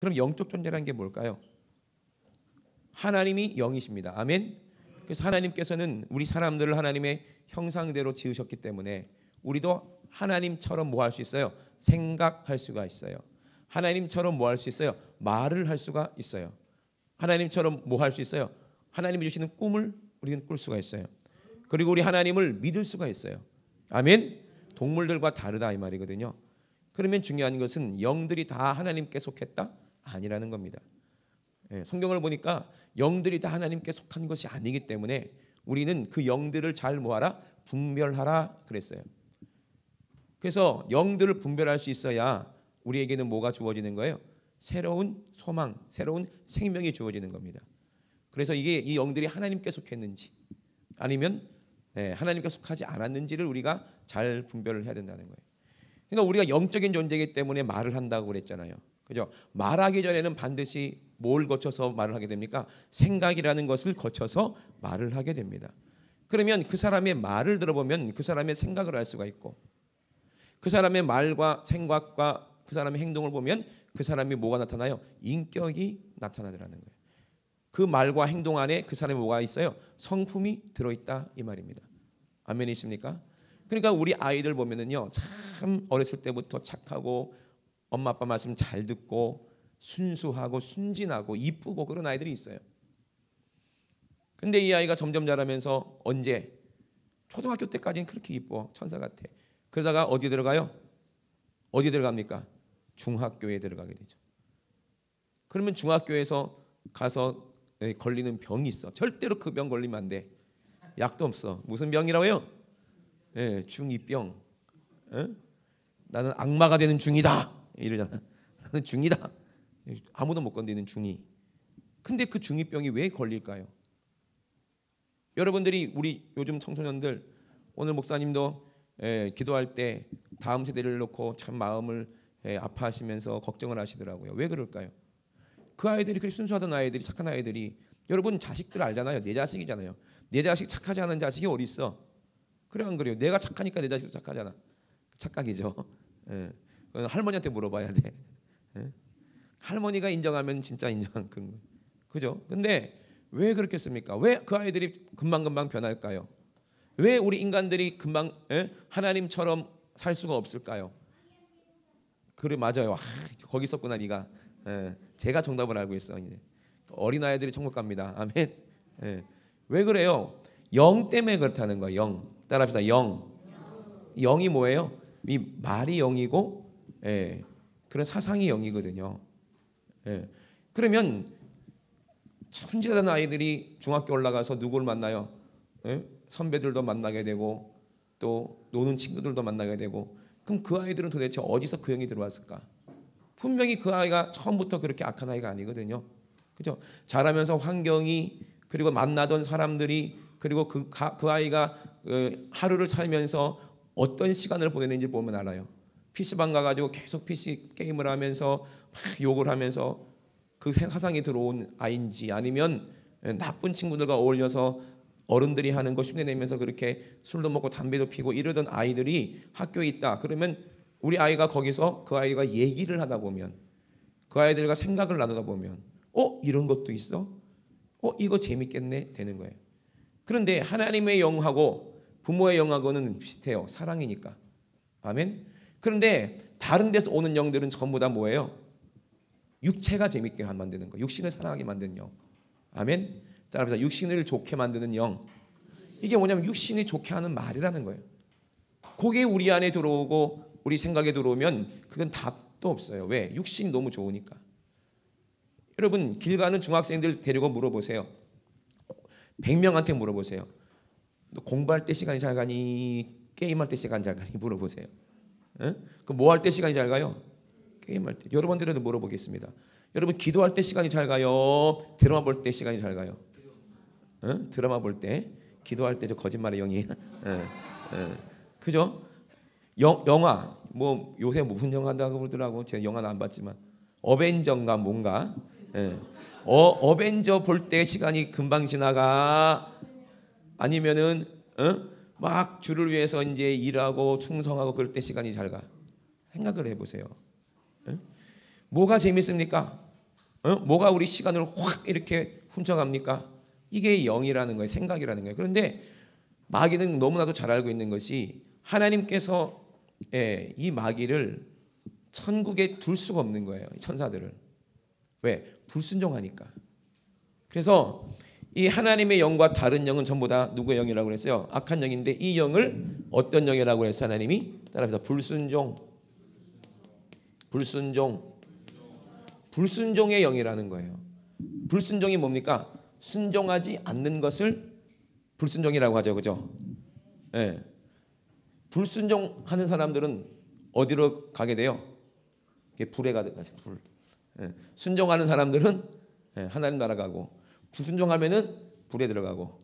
그럼 영적 존재라는 게 뭘까요? 하나님이 영이십니다. 아멘. 그래서 하나님께서는 우리 사람들을 하나님의 형상대로 지으셨기 때문에 우리도 하나님처럼 뭐 할 수 있어요? 생각할 수가 있어요. 하나님처럼 뭐 할 수 있어요? 말을 할 수가 있어요. 하나님처럼 뭐 할 수 있어요? 하나님이 주시는 꿈을 우리는 꿀 수가 있어요. 그리고 우리 하나님을 믿을 수가 있어요. 아멘. 동물들과 다르다 이 말이거든요. 그러면 중요한 것은 영들이 다 하나님께 속했다? 아니라는 겁니다. 성경을 보니까 영들이 다 하나님께 속한 것이 아니기 때문에 우리는 그 영들을 잘 뭐하라? 분별하라 그랬어요. 그래서 영들을 분별할 수 있어야 우리에게는 뭐가 주어지는 거예요? 새로운 소망, 새로운 생명이 주어지는 겁니다. 그래서 이게 이 영들이 하나님께 속했는지 아니면 하나님께 속하지 않았는지를 우리가 잘 분별을 해야 된다는 거예요. 그러니까 우리가 영적인 존재이기 때문에 말을 한다고 그랬잖아요. 그죠? 말하기 전에는 반드시 뭘 거쳐서 말을 하게 됩니까? 생각이라는 것을 거쳐서 말을 하게 됩니다. 그러면 그 사람의 말을 들어보면 그 사람의 생각을 알 수가 있고 그 사람의 말과 생각과 그 사람의 행동을 보면 그 사람이 뭐가 나타나요? 인격이 나타나더라는 거예요. 그 말과 행동 안에 그 사람이 뭐가 있어요? 성품이 들어있다 이 말입니다. 아멘이십니까? 그러니까 우리 아이들 보면은요 참 어렸을 때부터 착하고 엄마 아빠 말씀 잘 듣고 순수하고 순진하고 이쁘고 그런 아이들이 있어요. 근데 이 아이가 점점 자라면서 언제? 초등학교 때까지는 그렇게 이뻐 천사 같아. 그러다가 어디 들어가요? 어디 들어갑니까? 중학교에 들어가게 되죠. 그러면 중학교에서 가서 걸리는 병이 있어. 절대로 그 병 걸리면 안 돼. 약도 없어. 무슨 병이라고요? 중2병. 나는 악마가 되는 중이다 이러잖아. 나는 중이다. 아무도 못 건드리는 중이. 근데 그 중2병이 왜 걸릴까요? 여러분들이 우리 요즘 청소년들 오늘 목사님도 기도할 때 다음 세대를 놓고 참 마음을 아파하시면서 걱정을 하시더라고요. 왜 그럴까요? 그 아이들이 그렇게 순수하던 아이들이 착한 아이들이 여러분 자식들 알잖아요. 내 자식이잖아요. 내 자식 착하지 않은 자식이 어디 있어? 그래 안 그래요? 내가 착하니까 내 자식도 착하잖아. 착각이죠. 할머니한테 물어봐야 돼. 할머니가 인정하면 진짜 인정한 그죠? 근데 왜 그렇겠습니까? 왜 그 아이들이 금방금방 변할까요? 왜 우리 인간들이 금방 하나님처럼 살 수가 없을까요? 그래 맞아요. 거기 있었구나 네가. 제가 정답을 알고 있어. 이제 어린 아이들이 천국 갑니다. 아멘. 왜 그래요? 영 때문에 그렇다는 거예요. 영. 따라합시다. 영. 영이 뭐예요? 이 말이 영이고, 그런 사상이 영이거든요. 그러면 천재된 아이들이 중학교 올라가서 누구를 만나요? 선배들도 만나게 되고 또 노는 친구들도 만나게 되고 그럼 그 아이들은 도대체 어디서 그 영이 들어왔을까? 분명히 그 아이가 처음부터 그렇게 악한 아이가 아니거든요. 그죠? 자라면서 환경이 그리고 만나던 사람들이 그리고 그 아이가 하루를 살면서 어떤 시간을 보내는지 보면 알아요. PC방 가가지고 계속 PC 게임을 하면서 막 욕을 하면서 그 사상이 들어온 아이인지 아니면 나쁜 친구들과 어울려서 어른들이 하는 거 흉내내면서 그렇게 술도 먹고 담배도 피고 이러던 아이들이 학교에 있다. 그러면 우리 아이가 거기서 그 아이가 얘기를 하다 보면 그 아이들과 생각을 나누다 보면 이런 것도 있어? 이거 재밌겠네 되는 거예요. 그런데 하나님의 영하고 부모의 영하고는 비슷해요. 사랑이니까. 아멘. 그런데 다른 데서 오는 영들은 전부 다 뭐예요? 육체가 재밌게 만드는 거. 육신을 사랑하게 만드는 영. 아멘. 따라합시다. 육신을 좋게 만드는 영. 이게 뭐냐면 육신이 좋게 하는 말이라는 거예요. 그게 우리 안에 들어오고 우리 생각에 들어오면 그건 답도 없어요. 왜? 육신이 너무 좋으니까. 여러분 길 가는 중학생들 데리고 물어보세요. 100명한테 물어보세요. 너 공부할 때 시간이 잘 가니 게임할 때 시간이 잘 가니 물어보세요. 그럼 뭐 할 때 시간이 잘 가요? 게임할 때. 여러분들에도 물어보겠습니다. 여러분 기도할 때 시간이 잘 가요? 드라마 볼 때 시간이 잘 가요? 드라마 볼 때, 기도할 때 저 거짓말의 영이. 그죠? 영화 뭐 요새 무슨 영화 한다고 그러더라고. 제가 영화는 안 봤지만 어벤져인가 뭔가. 어벤져 볼 때 시간이 금방 지나가. 아니면은 막 주를 위해서 이제 일하고 충성하고 그럴 때 시간이 잘 가. 생각을 해보세요. 뭐가 재밌습니까? 뭐가 우리 시간을 확 이렇게 훔쳐갑니까? 이게 영이라는 거예요. 생각이라는 거예요. 그런데 마귀는 너무나도 잘 알고 있는 것이 하나님께서 이 마귀를 천국에 둘 수가 없는 거예요. 천사들을. 왜? 불순종하니까. 그래서 이 하나님의 영과 다른 영은 전부 다 누구의 영이라고 그랬어요? 악한 영인데 이 영을 어떤 영이라고 해서 하나님이 따라서 불순종의 영이라는 거예요. 불순종이 뭡니까? 순종하지 않는 것을 불순종이라고 하죠. 그죠? 예. 불순종하는 사람들은 어디로 가게 돼요? 불에 가죠. 불. 예. 순종하는 사람들은 하나님 나라 가고, 불순종하면은 불에 들어가고.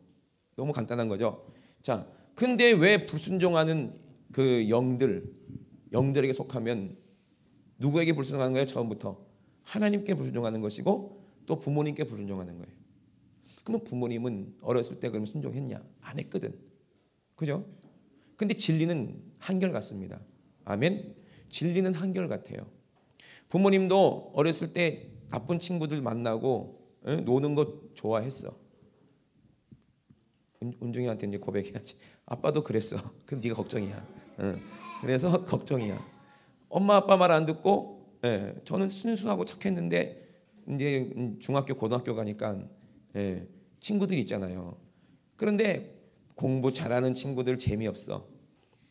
너무 간단한 거죠. 자, 근데 왜 불순종하는 그 영들에게 속하면 누구에게 불순종하는 거예요? 처음부터 하나님께 불순종하는 것이고 또 부모님께 불순종하는 거예요. 그러면 부모님은 어렸을 때 그럼 순종했냐? 안 했거든. 그죠? 근데 진리는 한결같습니다. 아멘. 진리는 한결같아요. 부모님도 어렸을 때 나쁜 친구들 만나고 노는 거 좋아했어. 은중이한테 이제 고백해야지. 아빠도 그랬어. 그럼 네가 걱정이야. 그래서 걱정이야. 엄마 아빠 말 안 듣고 저는 순수하고 착했는데 이제 중학교 고등학교 가니까 친구들 있잖아요. 그런데 공부 잘하는 친구들 재미없어.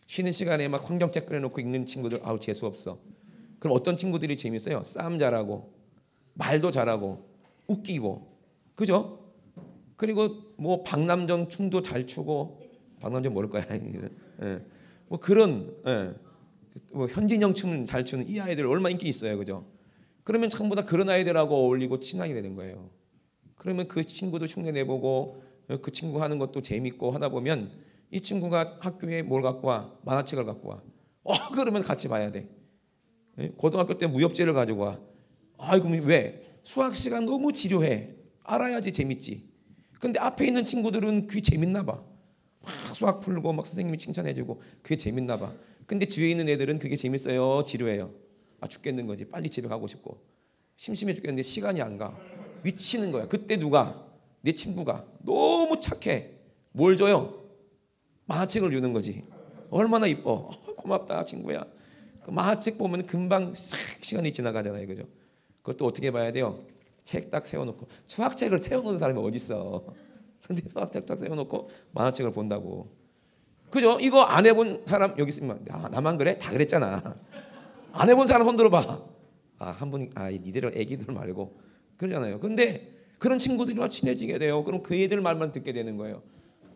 쉬는 시간에 막 성경책 꺼내놓고 읽는 친구들 아우 재수없어. 그럼 어떤 친구들이 재밌어요? 싸움 잘하고 말도 잘하고 웃기고 그죠? 그리고 뭐 박남정 춤도 잘 추고 박남정 모를 거야. 뭐 그런 뭐 현진영 춤을 잘 추는 이 아이들 얼마나 인기 있어요, 그죠? 그러면 전부 다 그런 아이들하고 어울리고 친하게 되는 거예요. 그러면 그 친구도 흉내 내보고 그 친구 하는 것도 재밌고 하다 보면 이 친구가 학교에 뭘 갖고 와? 만화책을 갖고 와. 그러면 같이 봐야 돼. 고등학교 때 무협지를 가지고 와. 아이고 왜? 수학 시간 너무 지루해. 알아야지 재밌지. 근데 앞에 있는 친구들은 그게 재밌나 봐. 막 수학 풀고 막 선생님이 칭찬해주고 그게 재밌나 봐. 근데 뒤에 있는 애들은 그게 재밌어요? 지루해요? 죽겠는 거지. 빨리 집에 가고 싶고. 심심해 죽겠는데 시간이 안 가. 미치는 거야. 그때 누가? 내 친구가 너무 착해. 뭘 줘요? 만화책을 주는 거지. 얼마나 이뻐. 고맙다 친구야. 그 만화책 보면 금방 싹 시간이 지나가잖아요. 그죠? 그것도 어떻게 봐야 돼요? 책 딱 세워놓고. 수학책을 세워놓는 사람이 어디 있어? 근데 수학책 딱 세워놓고 만화책을 본다고. 그죠? 이거 안 해본 사람 여기 있으면 나만 그래? 다 그랬잖아. 안 해본 사람 손 들어봐. 한 분이 니들 애기들 말고 그러잖아요. 근데 그런 친구들이랑 친해지게 돼요. 그럼 그 애들 말만 듣게 되는 거예요.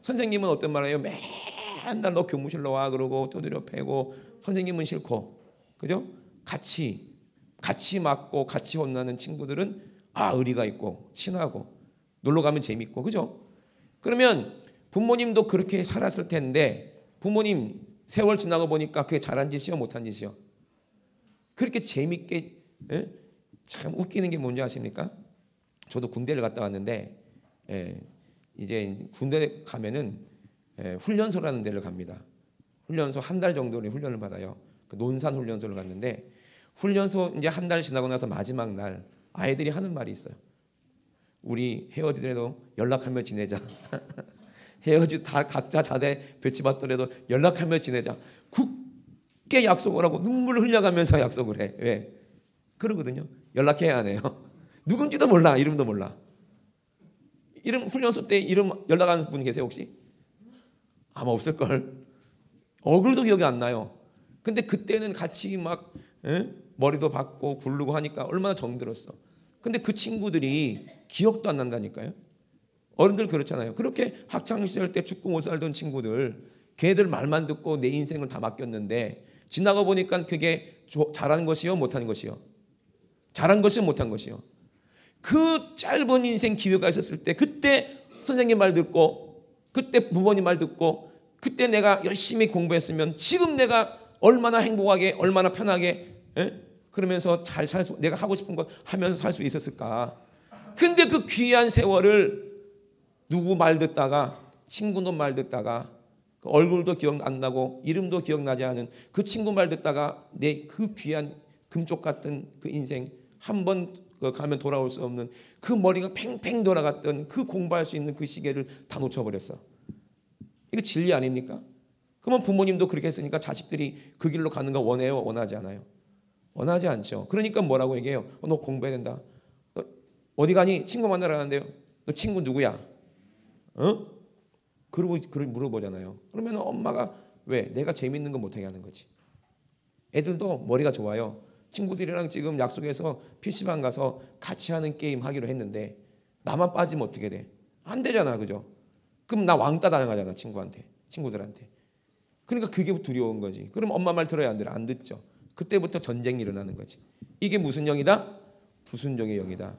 선생님은 어떤 말해요? 맨날 너 교무실로 와 그러고 두드려 패고 선생님은 싫고 그죠? 같이 맞고 같이 혼나는 친구들은 의리가 있고 친하고 놀러 가면 재밌고 그죠? 그러면 부모님도 그렇게 살았을 텐데 부모님 세월 지나고 보니까 그게 잘한 짓이요 못한 짓이요? 그렇게 재밌게 참 웃기는 게 뭔지 아십니까? 저도 군대를 갔다 왔는데 이제 군대 가면은 훈련소라는 데를 갑니다. 훈련소 한 달 정도의 훈련을 받아요. 그 논산 훈련소를 갔는데 훈련소 이제 한 달 지나고 나서 마지막 날 아이들이 하는 말이 있어요. 우리 헤어지더라도 연락하며 지내자. 헤어지 다 각자 자대 배치받더라도 연락하며 지내자. 굳게 약속을 하고 눈물을 흘려가면서 약속을 해. 왜? 그러거든요. 연락해야 하네요. 누군지도 몰라. 이름도 몰라. 이름 훈련소 때 이름 연락하는 분 계세요 혹시? 아마 없을걸. 얼굴도 기억이 안 나요. 근데 그때는 같이 막 머리도 박고 굴르고 하니까 얼마나 정들었어. 근데 그 친구들이 기억도 안 난다니까요. 어른들 그렇잖아요. 그렇게 학창시절 때 축구 못 살던 친구들 걔들 말만 듣고 내 인생을 다 맡겼는데 지나가 보니까 그게 잘한 것이요 못한 것이요? 잘한 것이요 못한 것이요? 그 짧은 인생 기회가 있었을 때 그때 선생님 말 듣고 그때 부모님 말 듣고 그때 내가 열심히 공부했으면 지금 내가 얼마나 행복하게 얼마나 편하게 그러면서 잘 살 수 내가 하고 싶은 거 하면서 살 수 있었을까? 근데 그 귀한 세월을 누구 말 듣다가 친구도 말 듣다가 그 얼굴도 기억 안 나고 이름도 기억나지 않은 그 친구 말 듣다가 내 그 귀한 금쪽 같은 그 인생 한 번 가면 돌아올 수 없는 그 머리가 팽팽 돌아갔던 그 공부할 수 있는 그 시계를 다 놓쳐버렸어. 이거 진리 아닙니까? 그러면 부모님도 그렇게 했으니까 자식들이 그 길로 가는 거 원해요? 원하지 않아요? 원하지 않죠. 그러니까 뭐라고 얘기해요? 너 공부해야 된다. 너 어디 가니? 친구 만나러 가는데요. 너 친구 누구야? 그러고 물어보잖아요. 그러면 엄마가 왜? 내가 재밌는 거 못하게 하는 거지. 애들도 머리가 좋아요. 친구들이랑 지금 약속해서 PC방 가서 같이 하는 게임 하기로 했는데 나만 빠지면 어떻게 돼? 안 되잖아, 그죠? 그럼 나 왕따 당하잖아, 친구들한테. 그러니까 그게 두려운 거지. 그럼 엄마 말 들어야 안 들어? 안 듣죠. 그때부터 전쟁이 일어나는 거지. 이게 무슨 영이다? 불순종의 영이다.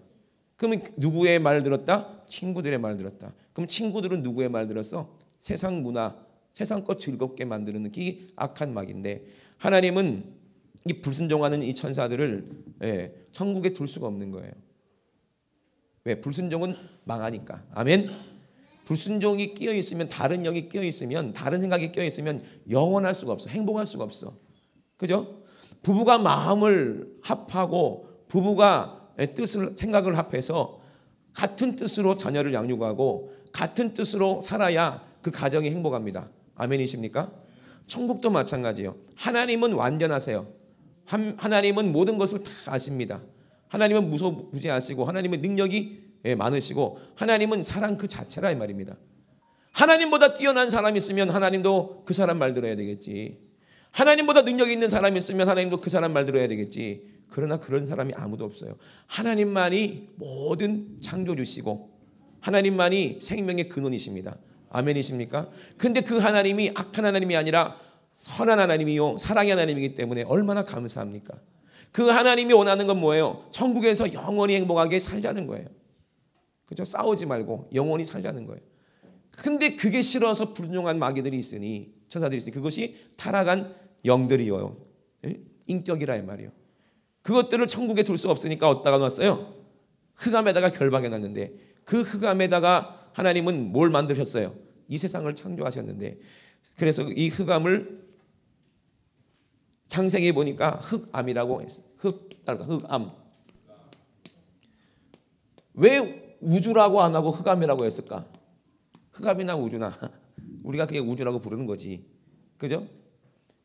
그러면 누구의 말 들었다? 친구들의 말 들었다. 그럼 친구들은 누구의 말 들었어? 세상 문화, 세상 것 즐겁게 만드는 게 악한 막인데 하나님은 이 불순종하는 이 천사들을 천국에 둘 수가 없는 거예요. 왜? 불순종은 망하니까. 아멘. 불순종이 끼어 있으면, 다른 영이 끼어 있으면, 다른 생각이 끼어 있으면 영원할 수가 없어. 행복할 수가 없어. 그죠? 부부가 마음을 합하고 부부가 뜻을, 생각을 합해서 같은 뜻으로 자녀를 양육하고 같은 뜻으로 살아야 그 가정이 행복합니다. 아멘이십니까? 천국도 마찬가지예요. 하나님은 완전하세요. 하나님은 모든 것을 다 아십니다. 하나님은 무소부지하시고 하나님은 능력이 많으시고 하나님은 사랑 그 자체라 이 말입니다. 하나님보다 뛰어난 사람이 있으면 하나님도 그 사람 말 들어야 되겠지. 하나님보다 능력이 있는 사람이 있으면 하나님도 그 사람 말 들어야 되겠지. 그러나 그런 사람이 아무도 없어요. 하나님만이 모든 창조주시고 하나님만이 생명의 근원이십니다. 아멘이십니까? 근데 그 하나님이 악한 하나님이 아니라 선한 하나님이요 사랑의 하나님이기 때문에 얼마나 감사합니까? 그 하나님이 원하는 건 뭐예요? 천국에서 영원히 행복하게 살자는 거예요. 그죠? 싸우지 말고 영원히 살자는 거예요. 근데 그게 싫어서 불순종한 마귀들이 있으니, 천사들이 있으니 그것이 타락한 영들이요, 인격이라 이 말이에요. 그것들을 천국에 둘 수 없으니까 어디다가 놨어요? 흑암에다가 결박해 놨는데, 그 흑암에다가 하나님은 뭘 만드셨어요? 이 세상을 창조하셨는데, 그래서 이 흑암을 창세기에 보니까 흑암이라고 했어요. 흑암. 왜 우주라고 안 하고 흑암이라고 했을까? 흑암이나 우주나 우리가 그게 우주라고 부르는 거지. 그죠?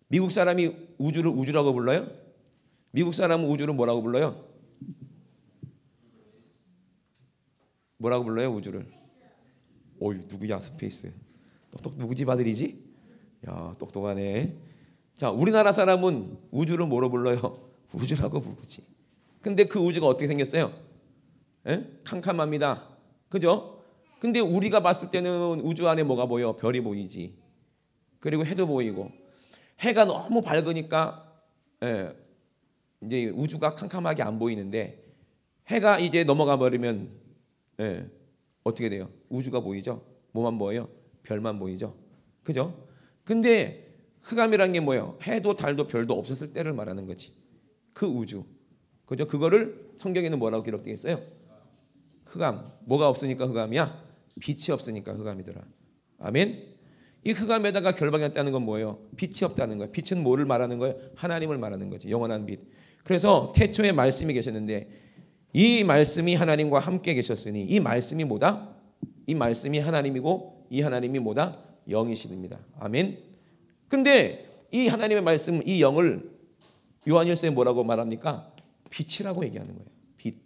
미국 사람이 우주를 우주라고 불러요? 미국 사람은 우주를 뭐라고 불러요? 뭐라고 불러요, 우주를? 어이, 누구야, 스페이스. 누구 집 아들이지? 야, 똑똑하네. 자, 우리나라 사람은 우주를 뭐로 불러요? 우주라고 부르지. 근데 그 우주가 어떻게 생겼어요? 캄캄합니다. 그죠? 근데 우리가 봤을 때는 우주 안에 뭐가 보여? 별이 보이지. 그리고 해도 보이고. 해가 너무 밝으니까 이제 우주가 캄캄하게 안 보이는데, 해가 이제 넘어가 버리면 어떻게 돼요? 우주가 보이죠? 뭐만 보여요? 별만 보이죠? 그죠? 근데 흑암이란 게 뭐예요? 해도 달도 별도 없었을 때를 말하는 거지. 그 우주. 그죠? 그거를 성경에는 뭐라고 기록되어 있어요? 흑암. 뭐가 없으니까 흑암이야? 빛이 없으니까 흑암이더라. 아멘. 이 흑암에다가 결박했다는 건 뭐예요? 빛이 없다는 거예요. 빛은 뭐를 말하는 거예요? 하나님을 말하는 거지. 영원한 빛. 그래서 태초에 말씀이 계셨는데 이 말씀이 하나님과 함께 계셨으니 이 말씀이 뭐다? 이 말씀이 하나님이고 이 하나님이 뭐다? 영이십니다. 아멘. 근데 이 하나님의 말씀, 이 영을 요한일서에 뭐라고 말합니까? 빛이라고 얘기하는 거예요. 빛.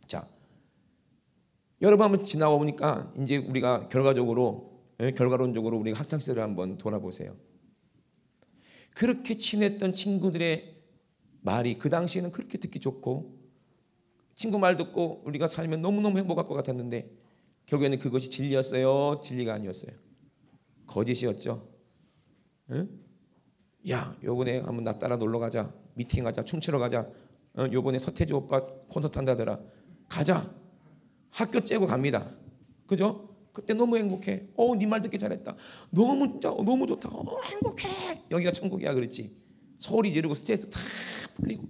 자, 여러분 한번 지나와 보니까 이제 우리가 결과론적으로 우리가 학창 시절을 한번 돌아보세요. 그렇게 친했던 친구들의 말이 그 당시에는 그렇게 듣기 좋고 친구 말 듣고 우리가 살면 너무너무 행복할 것 같았는데 결국에는 그것이 진리였어요? 진리가 아니었어요? 거짓이었죠. 응? 야, 요번에 한번 나 따라 놀러 가자. 미팅하자. 춤추러 가자. 요번에 서태지 오빠 콘서트 한다더라. 가자. 학교 째고 갑니다. 그죠? 그때 너무 행복해. 네 말 듣기 잘했다. 너무 좋다. 행복해. 여기가 천국이야, 그렇지? 소리 지르고 스트레스 다 풀리고.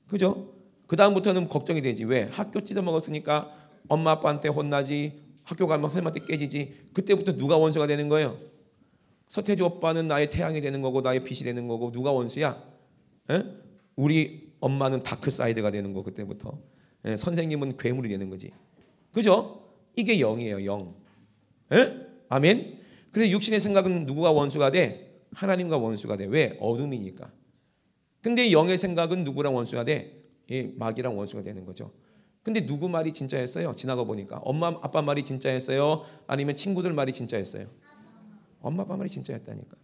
그죠? 그 다음부터는 걱정이 되지. 왜? 학교 찢어먹었으니까 엄마 아빠한테 혼나지. 학교 가면 선생님한테 깨지지. 그때부터 누가 원수가 되는 거예요? 서태지 오빠는 나의 태양이 되는 거고 나의 빛이 되는 거고 누가 원수야? 우리 엄마는 다크사이드가 되는 거. 그때부터 선생님은 괴물이 되는 거지. 그죠? 이게 영이에요, 영. 예? 아멘. 그래서 육신의 생각은 누구가 원수가 돼? 하나님과 원수가 돼. 왜? 어둠이니까. 근데 영의 생각은 누구랑 원수가 돼? 마귀랑 원수가 되는 거죠. 근데 누구 말이 진짜였어요? 지나가 보니까 엄마 아빠 말이 진짜였어요? 아니면 친구들 말이 진짜였어요? 엄마 아빠 말이 진짜였다니까.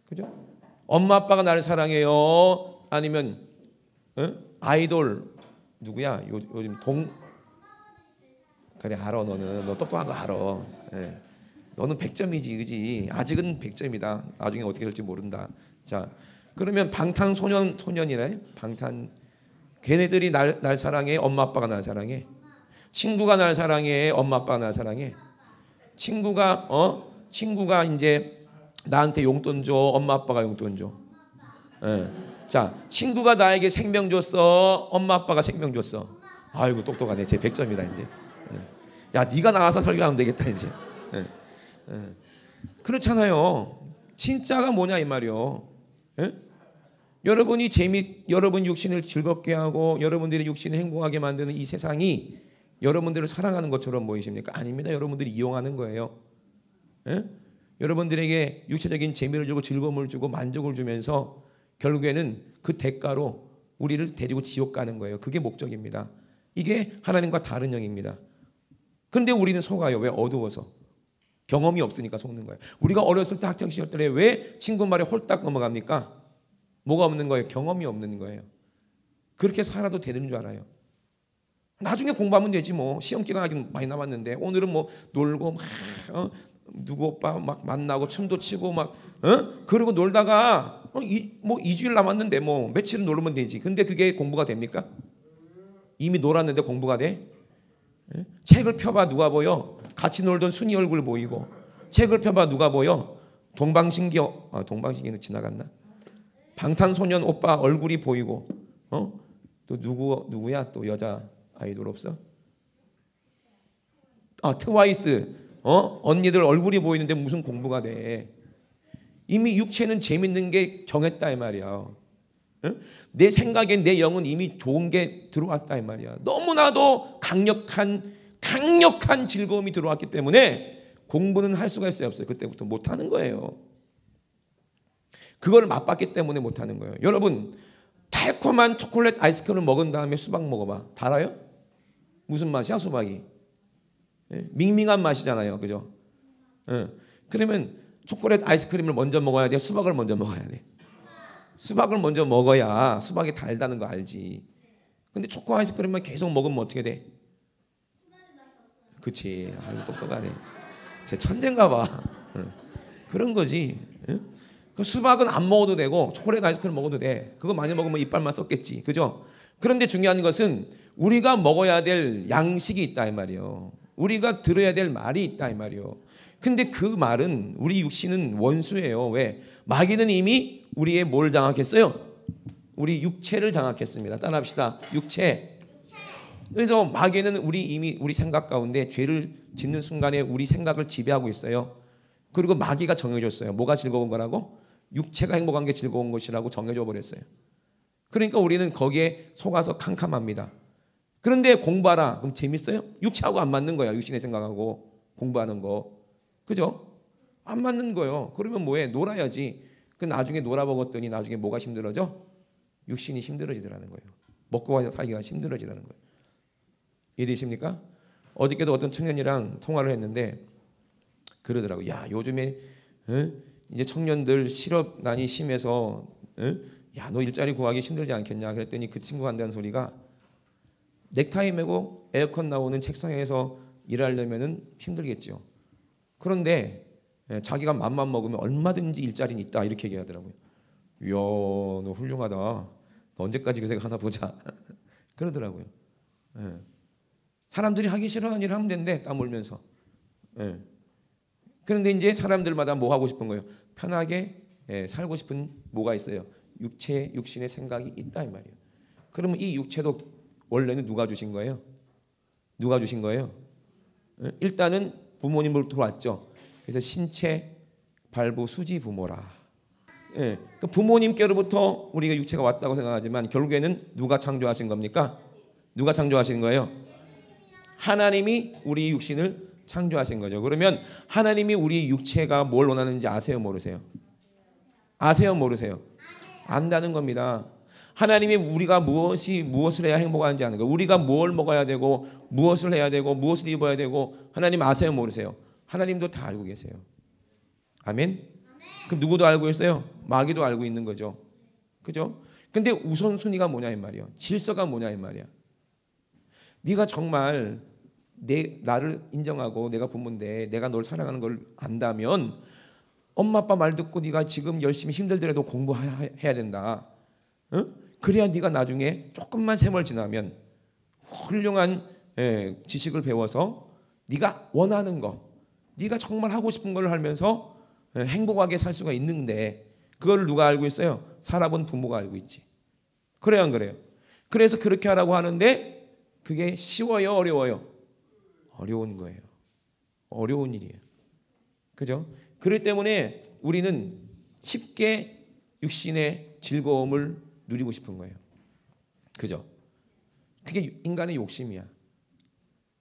그죠? 엄마 아빠가 나를 사랑해요? 아니면 아이돌 누구야? 요즘 그래 알아. 너 똑똑한 거 알아. 예. 너는 100점이지, 그지? 아직은 100점이다. 나중에 어떻게 될지 모른다. 자, 그러면 방탄소년이래. 걔네들이 날 사랑해. 엄마 아빠가 날 사랑해. 친구가 날 사랑해. 엄마 아빠가 날 사랑해. 친구가 이제 나한테 용돈 줘. 엄마 아빠가 용돈 줘. 예. 자, 친구가 나에게 생명 줬어. 엄마 아빠가 생명 줬어. 아이고 똑똑하네. 쟤 100점이다 이제. 야, 네가 나가서 설교하면 되겠다 이제. 그렇잖아요. 진짜가 뭐냐 이 말이요. 여러분 육신을 즐겁게 하고 여러분들의 육신을 행복하게 만드는 이 세상이 여러분들을 사랑하는 것처럼 보이십니까? 아닙니다. 여러분들이 이용하는 거예요. 여러분들에게 육체적인 재미를 주고 즐거움을 주고 만족을 주면서 결국에는 그 대가로 우리를 데리고 지옥 가는 거예요. 그게 목적입니다. 이게 하나님과 다른 영입니다. 그런데 우리는 속아요. 왜? 어두워서. 경험이 없으니까 속는 거예요. 우리가 어렸을 때 학창 시절 때 왜 친구 말에 홀딱 넘어갑니까? 뭐가 없는 거예요? 경험이 없는 거예요. 그렇게 살아도 되는 줄 알아요. 나중에 공부하면 되지 뭐. 시험 기간 아직 많이 남았는데 오늘은 뭐 놀고 막 누구 오빠 막 만나고 춤도 추고 막 그러고 놀다가 뭐 2주일 남았는데 뭐 며칠은 놀면 되지. 근데 그게 공부가 됩니까? 이미 놀았는데 공부가 돼? 책을 펴봐 누가 보여? 같이 놀던 순이 얼굴 보이고. 책을 펴봐 누가 보여? 동방신기는 지나갔나? 방탄소년 오빠 얼굴이 보이고. 또 누구야? 또 여자 아이돌 없어? 트와이스. 언니들 얼굴이 보이는데 무슨 공부가 돼? 이미 육체는 재밌는 게 정했다 이 말이야. 내 생각에 내 영은 이미 좋은 게 들어왔다 이 말이야. 너무나도 강력한 즐거움이 들어왔기 때문에 공부는 할 수가 있어요, 없어요? 그때부터 못 하는 거예요. 그걸 맛봤기 때문에 못 하는 거예요. 여러분, 달콤한 초콜릿 아이스크림을 먹은 다음에 수박 먹어봐. 달아요? 무슨 맛이야, 수박이? 밍밍한 맛이잖아요, 그죠? 그러면 초콜릿 아이스크림을 먼저 먹어야 돼? 수박을 먼저 먹어야 돼? 수박을 먼저 먹어야 수박이 달다는 거 알지. 근데 초코 아이스크림만 계속 먹으면 어떻게 돼? 그치. 아이고 똑똑하네. 쟤 천재인가 봐. 그런 거지. 그 수박은 안 먹어도 되고 초콜릿 아이스크림 먹어도 돼. 그거 많이 먹으면 이빨만 썩겠지. 그죠? 그런데 중요한 것은 우리가 먹어야 될 양식이 있다 이 말이요. 우리가 들어야 될 말이 있다 이 말이요. 근데 그 말은 우리 육신은 원수예요. 왜? 마귀는 이미 우리의 뭘 장악했어요? 우리 육체를 장악했습니다. 따라합시다. 육체. 그래서 마귀는 우리 생각 가운데 죄를 짓는 순간에 우리 생각을 지배하고 있어요. 그리고 마귀가 정해줬어요. 뭐가 즐거운 거라고? 육체가 행복한 게 즐거운 것이라고 정해줘 버렸어요. 그러니까 우리는 거기에 속아서 캄캄합니다. 그런데 공부하라. 그럼 재밌어요? 육체하고 안 맞는 거야. 육신의 생각하고 공부하는 거. 그죠? 안 맞는 거예요. 그러면 뭐해? 놀아야지. 그 나중에 놀아먹었더니 나중에 뭐가 힘들어져? 육신이 힘들어지더라는 거예요. 먹고 살기가 힘들어지더라는 거예요. 이해되십니까? 어저께도 어떤 청년이랑 통화를 했는데 그러더라고요. 야, 요즘에 이제 청년들 실업난이 심해서 야, 너 일자리 구하기 힘들지 않겠냐? 그랬더니 그 친구가 한다는 소리가 넥타이 매고 에어컨 나오는 책상에서 일하려면은 힘들겠죠. 그런데 자기가 맘만 먹으면 얼마든지 일자리는 있다 이렇게 얘기하더라고요. 이야, 너 훌륭하다. 너 언제까지 그 생각 하나 보자. 그러더라고요. 사람들이 하기 싫어하는 일을 하면 된대. 땀 흘면서. 그런데 이제 사람들마다 뭐 하고 싶은 거예요? 편하게 살고 싶은 뭐가 있어요? 육신의 생각이 있다 이 말이에요. 그러면 이 육체도 원래는 누가 주신 거예요? 누가 주신 거예요? 일단은 부모님으로부터 왔죠. 그래서 신체 발부 수지 부모라. 부모님께로부터 우리가 육체가 왔다고 생각하지만 결국에는 누가 창조하신 겁니까? 누가 창조하신 거예요? 하나님이 우리 육신을 창조하신 거죠. 그러면 하나님이 우리 육체가 뭘 원하는지 아세요, 모르세요? 아세요, 모르세요? 안다는 겁니다. 하나님이 우리가 무엇을 해야 행복한지 아는 거예요. 우리가 뭘 먹어야 되고 무엇을 해야 되고 무엇을 입어야 되고 하나님 아세요, 모르세요? 하나님도 다 알고 계세요. 아멘. 그럼 누구도 알고 있어요? 마귀도 알고 있는 거죠. 그죠? 근데 우선순위가 뭐냐 이 말이야. 질서가 뭐냐 이 말이야. 네가 정말 나를 인정하고 내가 부모인데 내가 널 사랑하는 걸 안다면 엄마 아빠 말 듣고 네가 지금 열심히 힘들더라도 공부해야 된다. 응? 그래야 네가 나중에 조금만 세월 지나면 훌륭한 지식을 배워서 네가 원하는 거, 네가 정말 하고 싶은 걸 하면서 행복하게 살 수가 있는데 그걸 누가 알고 있어요? 살아본 부모가 알고 있지. 그래요, 안 그래요? 그래서 그렇게 하라고 하는데 그게 쉬워요, 어려워요? 어려운 거예요. 어려운 일이에요. 그죠? 그렇기 때문에 우리는 쉽게 육신의 즐거움을 누리고 싶은 거예요. 그죠? 그게 인간의 욕심이야.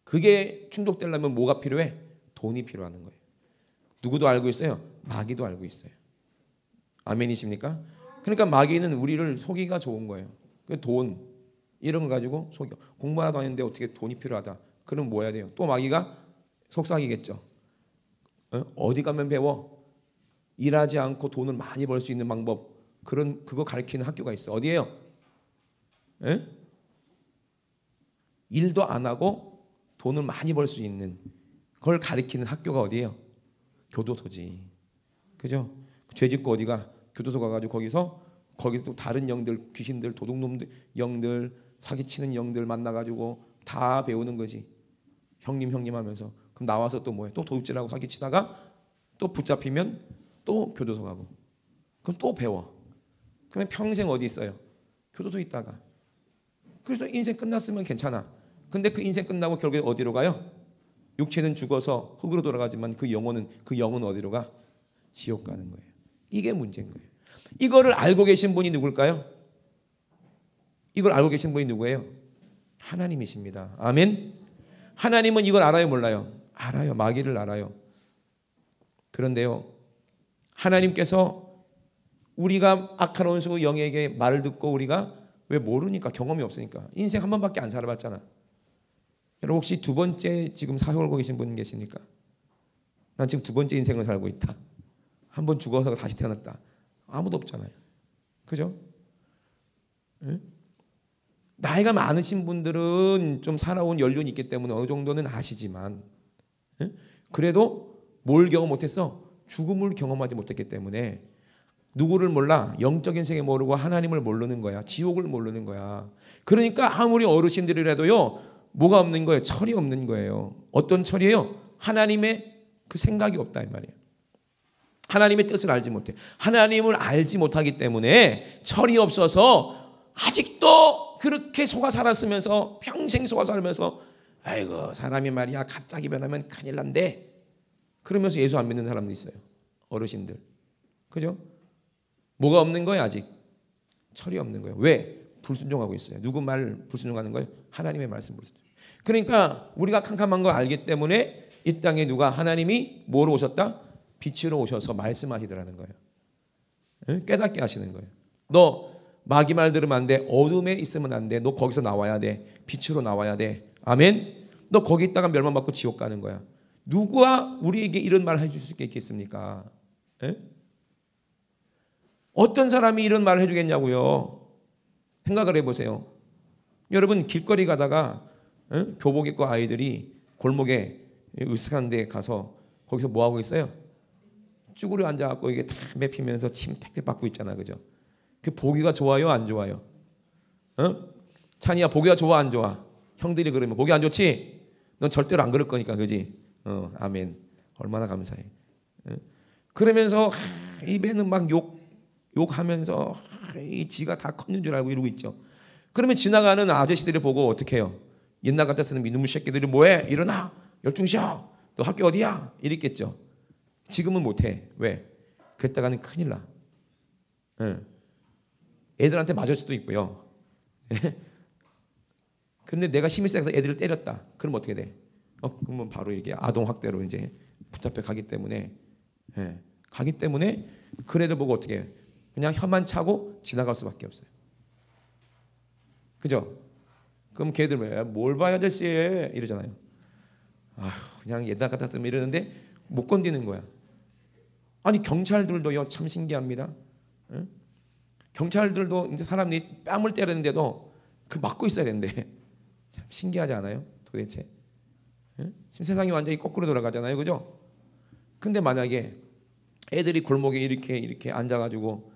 그게 충족되려면 뭐가 필요해? 돈이 필요한 거예요. 누구도 알고 있어요? 마귀도 알고 있어요. 아멘이십니까? 그러니까 마귀는 우리를 속이기가 좋은 거예요. 그 돈 이런 거 가지고 속여. 공부하도 아닌데 어떻게 돈이 필요하다. 그럼 뭐 해야 돼요? 또 마귀가 속삭이겠죠. 어디 가면 배워? 일하지 않고 돈을 많이 벌 수 있는 방법. 그거 가르치는 학교가 있어. 어디예요? 일도 안 하고 돈을 많이 벌 수 있는 그걸 가르치는 학교가 어디예요? 교도소지. 그죠? 죄 짓고 어디가? 교도소 가가지고 거기 또 다른 영들, 귀신들, 도둑놈들, 영들, 사기치는 영들 만나가지고 다 배우는 거지. 형님 하면서. 그럼 나와서 또 뭐해? 또 도둑질하고 사기치다가 또 붙잡히면 또 교도소 가고. 그럼 또 배워. 그러면 평생 어디 있어요? 교도소 있다가. 그래서 인생 끝났으면 괜찮아. 근데 그 인생 끝나고 결국에 어디로 가요? 육체는 죽어서 흙으로 돌아가지만 그 영은 어디로 가? 지옥 가는 거예요. 이게 문제인 거예요. 이거를 알고 계신 분이 누굴까요? 이걸 알고 계신 분이 누구예요? 하나님이십니다. 아멘. 하나님은 이걸 알아요, 몰라요? 알아요. 마귀를 알아요. 그런데요, 하나님께서 우리가 악한 원수 영에게 말을 듣고 우리가 왜 모르니까, 경험이 없으니까. 인생 한 번밖에 안 살아봤잖아. 여러분 혹시 두 번째 지금 사회 걸고 계신 분 계십니까? 난 지금 두 번째 인생을 살고 있다. 한 번 죽어서 다시 태어났다. 아무도 없잖아요. 그죠? 응? 나이가 많으신 분들은 좀 살아온 연륜이 있기 때문에 어느 정도는 아시지만, 응? 그래도 뭘 경험 못했어? 죽음을 경험하지 못했기 때문에 누구를 몰라? 영적인 세계 모르고 하나님을 모르는 거야. 지옥을 모르는 거야. 그러니까 아무리 어르신들이라도요, 뭐가 없는 거예요? 철이 없는 거예요. 어떤 철이에요? 하나님의 그 생각이 없다 이 말이에요. 하나님의 뜻을 알지 못해. 하나님을 알지 못하기 때문에 철이 없어서 아직도 그렇게 속아 살았으면서 평생 속아 살면서 아이고 사람이 말이야 갑자기 변하면 큰일 난대. 그러면서 예수 안 믿는 사람도 있어요. 어르신들. 그죠? 뭐가 없는 거예요 아직? 철이 없는 거예요. 왜? 불순종하고 있어요. 누구 말 불순종하는 거예요? 하나님의 말씀 불순종. 그러니까 우리가 캄캄한 걸 알기 때문에 이 땅에 누가 하나님이 뭐로 오셨다? 빛으로 오셔서 말씀하시더라는 거예요. 깨닫게 하시는 거예요. 너 마귀 말 들으면 안 돼. 어둠에 있으면 안 돼. 너 거기서 나와야 돼. 빛으로 나와야 돼. 아멘. 너 거기 있다가 멸망받고 지옥 가는 거야. 누가 우리에게 이런 말을 해줄 수 있겠습니까? 어떤 사람이 이런 말을 해주겠냐고요. 생각을 해보세요. 여러분 길거리 가다가 교복 입고 아이들이 골목에 으슥한 데 가서 거기서 뭐 하고 있어요? 쭈그려 앉아갖고 이게 담배 피면서 침 팩팩 받고 있잖아, 그죠? 그 보기가 좋아요, 안 좋아요? 찬이야 보기가 좋아, 안 좋아? 형들이 그러면 보기 안 좋지? 넌 절대로 안 그럴 거니까, 그지? 아멘. 얼마나 감사해. 그러면서 입에는 막 욕하면서 이 지가 다 컸는 줄 알고 이러고 있죠. 그러면 지나가는 아저씨들이 보고 어떻게 해요? 옛날 같았으면 이놈의 새끼들이 뭐해? 일어나! 열중시켜! 너 학교 어디야? 이랬겠죠. 지금은 못해. 왜? 그랬다가는 큰일 나. 애들한테 맞을 수도 있고요. 근데 내가 힘이 세서 애들을 때렸다. 그럼 어떻게 돼? 그러면 바로 이렇게 아동 학대로 이제 붙잡혀 가기 때문에, 예, 가기 때문에 그 애들 보고 어떻게 해? 그냥 혀만 차고 지나갈 수밖에 없어요. 그죠? 그럼 걔들 뭘 봐야 될지 이러잖아요. 그냥 얘다 갖다 쓰면 이러는데 못 건드는 거야. 아니 경찰들도요 참 신기합니다. 응? 경찰들도 이제 사람들이 뺨을 때리는데도 그 막고 있어야 되는데 참 신기하지 않아요? 도대체. 응? 지금 세상이 완전히 거꾸로 돌아가잖아요, 그죠? 근데 만약에 애들이 골목에 이렇게 앉아가지고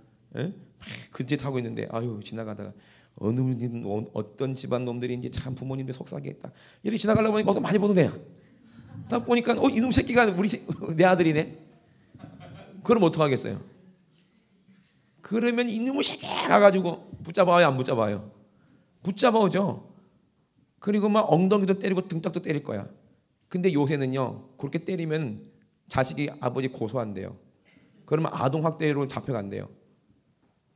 그 짓 하고 있는데 지나가다가 어떤 집안 놈들인지 참 부모님들 속삭이겠다. 이렇게 지나가려고 보니까 어서 많이 보는 애야. 딱 보니까 이놈 새끼가 내 아들이네. 그럼 어떡하겠어요? 그러면 이놈의 새끼 가가지고 붙잡아요, 안 붙잡아요? 붙잡아오죠. 그리고 막 엉덩이도 때리고 등딱도 때릴 거야. 근데 요새는요 그렇게 때리면 자식이 아버지 고소한대요. 그러면 아동학대로 잡혀간대요.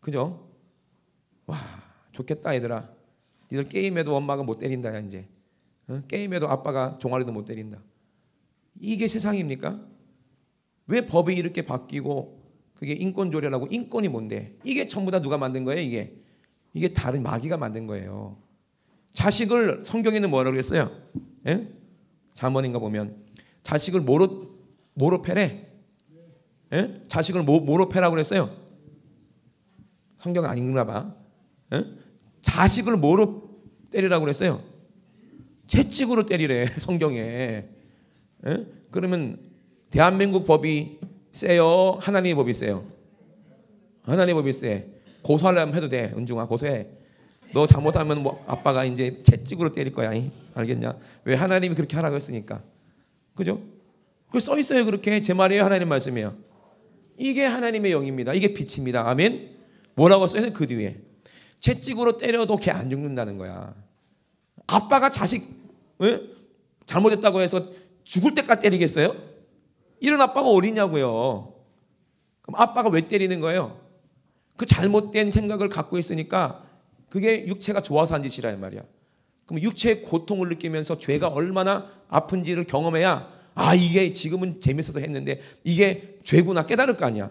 그죠? 와 좋겠다 얘들아. 니들 게임에도 엄마가 못 때린다 이제. 게임에도 아빠가 종아리도 못 때린다. 이게 세상입니까? 왜 법이 이렇게 바뀌고 그게 인권조례라고. 인권이 뭔데? 이게 전부 다 누가 만든 거예요? 이게 다른 마귀가 만든 거예요. 자식을 성경에는 뭐라고 그랬어요? 예? 잠언인가 보면 자식을 뭐로 패래? 예? 자식을 뭐로 패라고 그랬어요? 성경 안 읽나 봐. 예? 자식을 뭐로 때리라고 그랬어요? 채찍으로 때리래 성경에. 예? 그러면 대한민국 법이 세요? 하나님의 법이 세요? 하나님의 법이 세. 고소하려면 해도 돼. 은중아 고소해. 너 잘못하면 뭐 아빠가 이제 채찍으로 때릴 거야. 알겠냐? 왜? 하나님이 그렇게 하라고 했으니까. 그죠? 그 써 있어요. 그렇게. 제 말이에요? 하나님 말씀이에요? 이게 하나님의 영입니다. 이게 빛입니다. 아멘. 뭐라고 써요? 그 뒤에 채찍으로 때려도 걔 안 죽는다는 거야. 아빠가 자식 잘못했다고 해서 죽을 때까지 때리겠어요? 이런 아빠가 어디냐고요. 그럼 아빠가 왜 때리는 거예요? 그 잘못된 생각을 갖고 있으니까 그게 육체가 좋아서 한 짓이라 이 말이야. 그럼 육체의 고통을 느끼면서 죄가 얼마나 아픈지를 경험해야 이게 지금은 재밌어서 했는데 이게 죄구나 깨달을 거 아니야.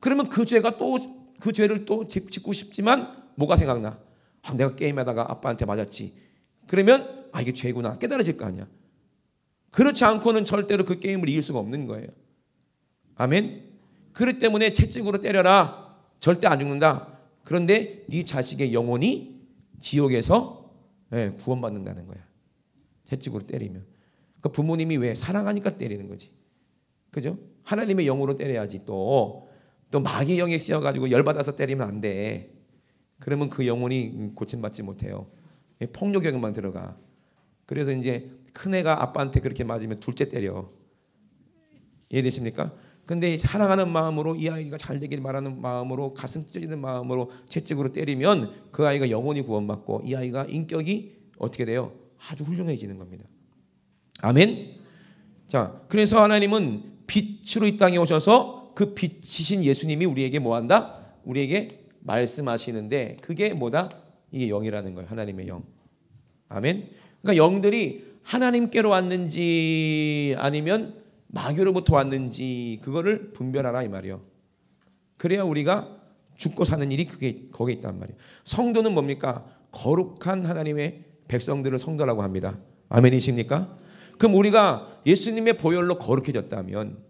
그러면 그 죄를 또 짓고 싶지만 뭐가 생각나? 내가 게임하다가 아빠한테 맞았지. 그러면 이게 죄구나 깨달아질 거 아니야. 그렇지 않고는 절대로 그 게임을 이길 수가 없는 거예요. 아멘. 그렇기 때문에 채찍으로 때려라. 절대 안 죽는다. 그런데 네 자식의 영혼이 지옥에서 구원받는다는 거야. 채찍으로 때리면. 그 부모님이 왜? 사랑하니까 때리는 거지. 그죠? 하나님의 영으로 때려야지. 또 마귀의 영에 씌어가지고 열받아서 때리면 안 돼. 그러면 그 영혼이 고침받지 못해요. 폭력에만 들어가. 그래서 이제 큰애가 아빠한테 그렇게 맞으면 둘째 때려. 이해되십니까? 근데 사랑하는 마음으로 이 아이가 잘 되길 바라는 마음으로 가슴 찢어지는 마음으로 채찍으로 때리면 그 아이가 영혼이 구원받고 이 아이가 인격이 어떻게 돼요? 아주 훌륭해지는 겁니다. 아멘. 자, 그래서 하나님은 빛으로 이 땅에 오셔서 그 빛이신 예수님이 우리에게 뭐한다? 우리에게 말씀하시는데 그게 뭐다? 이게 영이라는 거예요. 하나님의 영. 아멘. 그러니까 영들이 하나님께로 왔는지 아니면 마귀로부터 왔는지 그거를 분별하라 이 말이요. 그래야 우리가 죽고 사는 일이 거기에 있단 말이에요. 성도는 뭡니까? 거룩한 하나님의 백성들을 성도라고 합니다. 아멘이십니까? 그럼 우리가 예수님의 보혈로 거룩해졌다면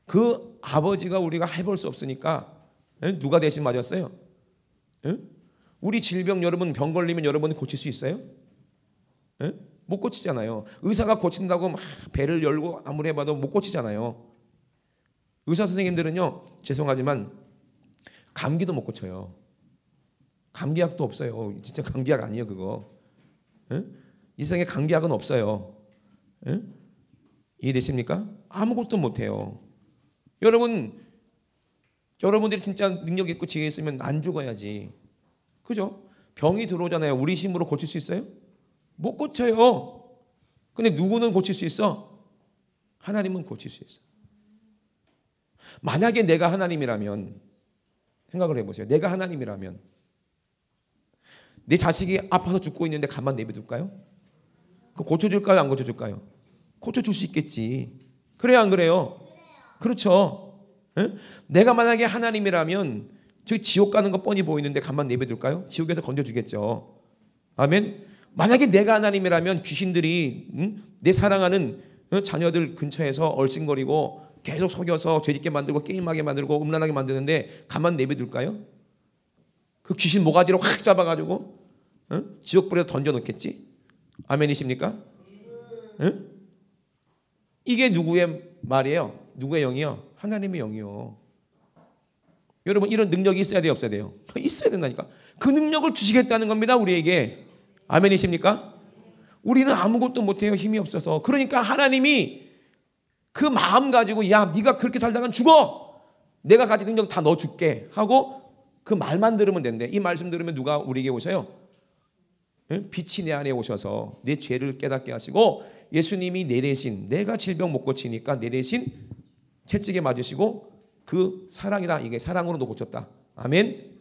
그 아버지가 우리가 해볼 수 없으니까 누가 대신 맞았어요? 우리 질병 여러분 병 걸리면 여러분이 고칠 수 있어요? 못 고치잖아요. 의사가 고친다고 막 배를 열고 아무리 해봐도 못 고치잖아요. 의사 선생님들은요 죄송하지만 감기도 못 고쳐요. 감기약도 없어요. 진짜 감기약 아니에요 그거. 이 세상에 감기약은 없어요. 이해되십니까? 아무것도 못해요. 여러분들이 진짜 능력 있고 지혜 있으면 안 죽어야지. 그죠? 병이 들어오잖아요. 우리 힘으로 고칠 수 있어요? 못 고쳐요. 근데 누구는 고칠 수 있어? 하나님은 고칠 수 있어. 만약에 내가 하나님이라면 생각을 해보세요. 내가 하나님이라면 내 자식이 아파서 죽고 있는데 가만 내버려둘까요? 그 고쳐줄까요? 안 고쳐줄까요? 고쳐줄 수 있겠지. 그래요, 안 그래요? 그렇죠. 에? 내가 만약에 하나님이라면 저기 지옥 가는 거 뻔히 보이는데 가만 내버려둘까요? 지옥에서 건져주겠죠. 아멘. 만약에 내가 하나님이라면 귀신들이 내 사랑하는 자녀들 근처에서 얼씬거리고 계속 속여서 죄짓게 만들고 게임하게 만들고 음란하게 만드는데 가만 내버려둘까요? 그 귀신 모가지를 확 잡아가지고 지옥불에 던져놓겠지. 아멘이십니까? 이게 누구의 말이에요? 누구의 영이요? 하나님의 영이요. 여러분 이런 능력이 있어야 돼요? 없어야 돼요? 있어야 된다니까. 그 능력을 주시겠다는 겁니다. 우리에게. 아멘이십니까? 우리는 아무것도 못해요. 힘이 없어서. 그러니까 하나님이 그 마음 가지고 야 네가 그렇게 살다간 죽어. 내가 가진 능력 다 넣어줄게 하고 그 말만 들으면 된대. 이 말씀 들으면 누가 우리에게 오셔요? 빛이 내 안에 오셔서 내 죄를 깨닫게 하시고 예수님이 내 대신 내가 질병 못 고치니까 내 대신 채찍에 맞으시고 그 사랑이다. 이게 사랑으로도 고쳤다. 아멘.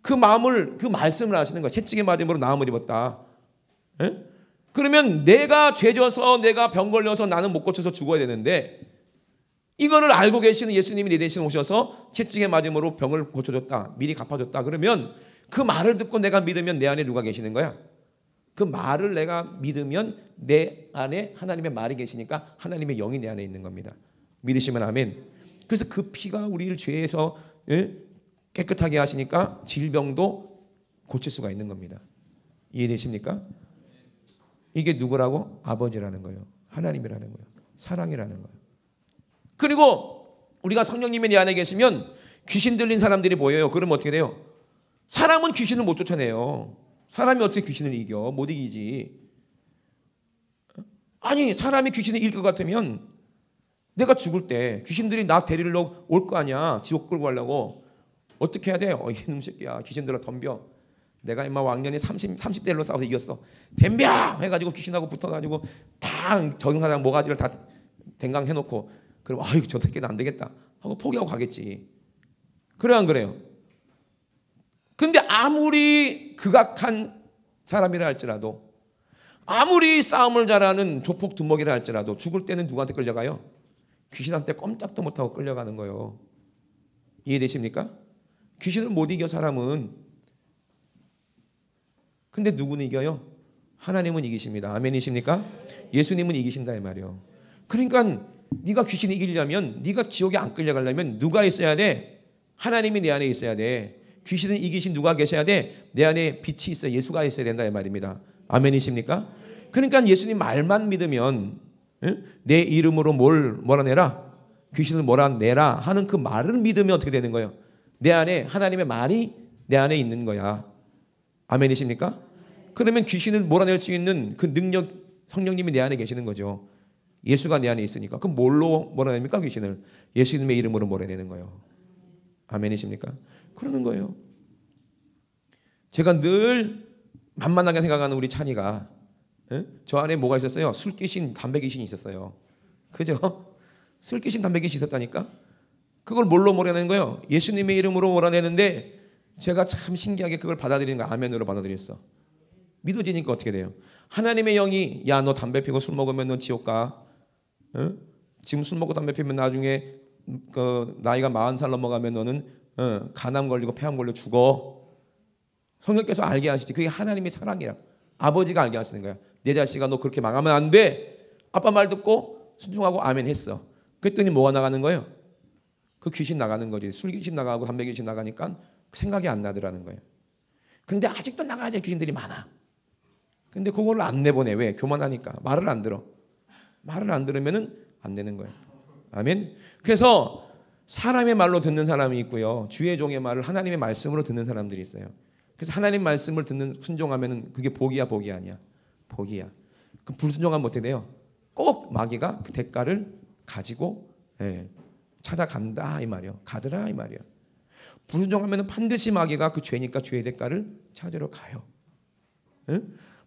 그 마음을 그 말씀을 하시는 거야. 채찍에 맞음으로 나음을 입었다. 에? 그러면 내가 죄져서 내가 병 걸려서 나는 못 고쳐서 죽어야 되는데 이거를 알고 계시는 예수님이 내 대신 오셔서 채찍에 맞음으로 병을 고쳐줬다. 미리 갚아줬다. 그러면 그 말을 듣고 내가 믿으면 내 안에 누가 계시는 거야? 그 말을 내가 믿으면 내 안에 하나님의 말이 계시니까 하나님의 영이 내 안에 있는 겁니다. 믿으시면 아멘. 그래서 그 피가 우리를 죄에서 깨끗하게 하시니까 질병도 고칠 수가 있는 겁니다. 이해되십니까? 이게 누구라고? 아버지라는 거예요. 하나님이라는 거예요. 사랑이라는 거예요. 그리고 우리가 성령님이 내 안에 계시면 귀신 들린 사람들이 보여요. 그러면 어떻게 돼요? 사람은 귀신을 못 쫓아내요. 사람이 어떻게 귀신을 이겨? 못 이기지. 아니 사람이 귀신을 이길 것 같으면 내가 죽을 때 귀신들이 나 데리러 올 거 아니야. 지옥 끌고 가려고. 어떻게 해야 돼? 이놈 새끼야. 귀신들아 덤벼. 내가 임마 왕년에 30대로 싸워서 이겼어. 덤벼! 해가지고 귀신하고 붙어가지고 다 정사장 모가지를 다 댕강 해놓고 그럼 아이고 저 새끼는 안 되겠다 하고 포기하고 가겠지. 그래 안 그래요? 근데 아무리 극악한 사람이라 할지라도 아무리 싸움을 잘하는 조폭 두목이라 할지라도 죽을 때는 누구한테 끌려가요? 귀신한테 꼼짝도 못하고 끌려가는 거예요. 이해되십니까? 귀신을 못 이겨 사람은. 근데 누구는 이겨요? 하나님은 이기십니다. 아멘이십니까? 예수님은 이기신다 이 말이요. 그러니까 네가 귀신 이기려면 네가 지옥에 안 끌려가려면 누가 있어야 돼? 하나님이 내 안에 있어야 돼. 귀신을 이기신 누가 계셔야 돼? 내 안에 빛이 있어야 예수가 있어야 된다 이 말입니다. 아멘이십니까? 그러니까 예수님 말만 믿으면 내 이름으로 뭘 몰아내라? 귀신을 몰아내라 하는 그 말을 믿으면 어떻게 되는 거예요? 내 안에 하나님의 말이 내 안에 있는 거야. 아멘이십니까? 그러면 귀신을 몰아낼 수 있는 그 능력 성령님이 내 안에 계시는 거죠. 예수가 내 안에 있으니까. 그럼 뭘로 몰아냅니까? 귀신을 예수님의 이름으로 몰아내는 거예요. 아멘이십니까? 그러는 거예요. 제가 늘 만만하게 생각하는 우리 찬이가 저 안에 뭐가 있었어요? 술 귀신, 담배 귀신이 있었어요. 그죠? 술 귀신, 담배 귀신이 있었다니까. 그걸 뭘로 몰아내는 거예요? 예수님의 이름으로 몰아내는데 제가 참 신기하게 그걸 받아들이는 거 아멘으로 받아들였어. 믿어지니까 어떻게 돼요? 하나님의 영이 야 너 담배 피고 술 먹으면 너 지옥 가. 지금 술 먹고 담배 피면 나중에 그 나이가 40살 넘어가면 너는 간암 걸리고 폐암 걸려 죽어. 성령께서 알게 하시지. 그게 하나님의 사랑이야. 아버지가 알게 하시는 거야. 내 자식아 너 그렇게 망하면 안 돼. 아빠 말 듣고 순종하고 아멘 했어. 그랬더니 뭐가 나가는 거예요? 그 귀신 나가는 거지. 술 귀신 나가고 담배 귀신 나가니까 생각이 안 나더라는 거예요. 근데 아직도 나가야 될 귀신들이 많아. 근데 그거를 안 내보내. 왜? 교만하니까. 말을 안 들어. 말을 안 들으면은 안 되는 거예요. 아멘. 그래서 사람의 말로 듣는 사람이 있고요. 주의 종의 말을 하나님의 말씀으로 듣는 사람들이 있어요. 그래서 하나님 말씀을 듣는 순종하면은 그게 복이야, 복이 아니야. 복이야. 그럼 불순종하면 어떻게 돼요? 꼭 마귀가 그 대가를 가지고 찾아간다 이 말이요. 가더라 이 말이요. 불순종하면은 반드시 마귀가 그 죄니까 죄의 대가를 찾으러 가요.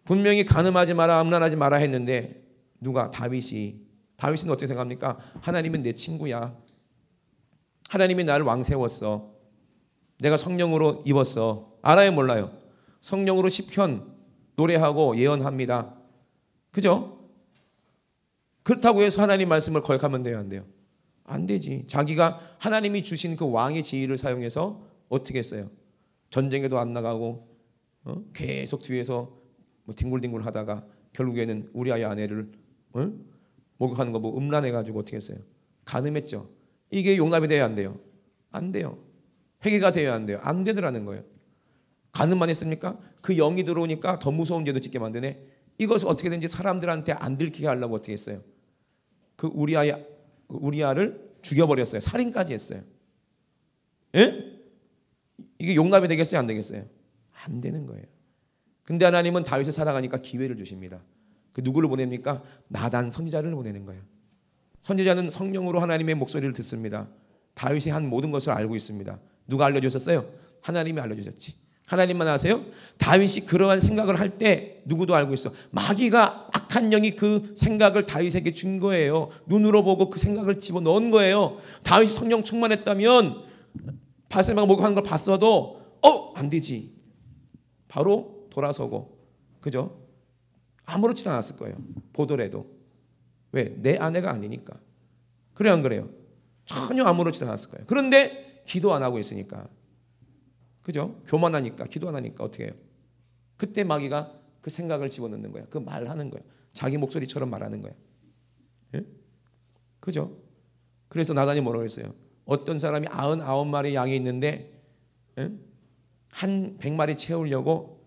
분명히 간음하지 마라, 음란하지 마라 했는데 누가? 다윗은 어떻게 생각합니까? 하나님은 내 친구야. 하나님이 나를 왕 세웠어. 내가 성령으로 입었어. 알아요 몰라요? 성령으로 시편 노래하고 예언합니다. 그죠? 그렇다고 해서 하나님 말씀을 거역하면 돼요, 안 돼요? 안 되지. 자기가 하나님이 주신 그 왕의 지위를 사용해서 어떻게 했어요? 전쟁에도 안 나가고 계속 뒤에서 뭐 뒹굴뒹굴 하다가 결국에는 우리아의 아내를 목욕하는 거 보고 음란해가지고 어떻게 했어요? 간음했죠. 이게 용납이 돼야 안 돼요? 안 돼요. 회개가 돼야 안 돼요? 안 되더라는 거예요. 간음만 했습니까? 그 영이 들어오니까 더 무서운 죄도 짓게 만드네. 이것을 어떻게든지 사람들한테 안 들키게 하려고 어떻게 했어요? 그 우리아를 죽여버렸어요. 살인까지 했어요. 예? 이게 용납이 되겠어요? 안 되겠어요? 안 되는 거예요. 근데 하나님은 다윗을 사랑하니까 기회를 주십니다. 그 누구를 보냅니까? 나단 선지자를 보내는 거예요. 선지자는 성령으로 하나님의 목소리를 듣습니다. 다윗이 한 모든 것을 알고 있습니다. 누가 알려주셨어요? 하나님이 알려주셨지. 하나님만 아세요? 다윗이 그러한 생각을 할 때 누구도 알고 있어. 마귀가 악한 영이 그 생각을 다윗에게 준 거예요. 눈으로 보고 그 생각을 집어넣은 거예요. 다윗이 성령 충만했다면 바세바가 목욕하는 걸 봤어도 안 되지. 바로 돌아서고, 그죠? 아무렇지도 않았을 거예요. 보더라도. 왜? 내 아내가 아니니까. 그래요, 안 그래요? 전혀 아무렇지도 않았을 거예요. 그런데 기도 안 하고 있으니까, 그죠? 교만하니까, 기도 안 하니까 어떻게 해요? 그때 마귀가 그 생각을 집어넣는 거야. 그 말하는 거야. 자기 목소리처럼 말하는 거야. 예? 그죠? 그래서 나단이 뭐라고 했어요? 어떤 사람이 99마리 양이 있는데 한 100마리 채우려고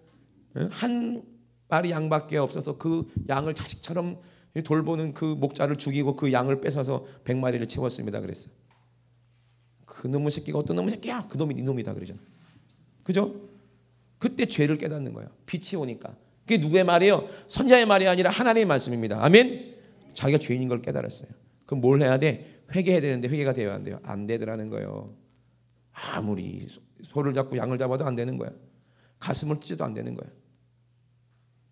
한 마리 양밖에 없어서 그 양을 자식처럼 돌보는 그 목자를 죽이고 그 양을 뺏어서 100마리를 채웠습니다. 그랬어요. 그 놈의 새끼가 어떤 놈의 새끼야? 그 놈이 네 놈이다 그러잖아. 그죠? 그때 죄를 깨닫는 거예요. 빛이 오니까. 그게 누구의 말이에요? 선자의 말이 아니라 하나님의 말씀입니다. 아멘. 자기가 죄인인 걸 깨달았어요. 그럼 뭘 해야 돼? 회개해야 되는데 회개가 되어야 안 돼요. 안 되더라는 거예요. 아무리 소를 잡고 양을 잡아도 안 되는 거야. 가슴을 찢어도 안 되는 거야.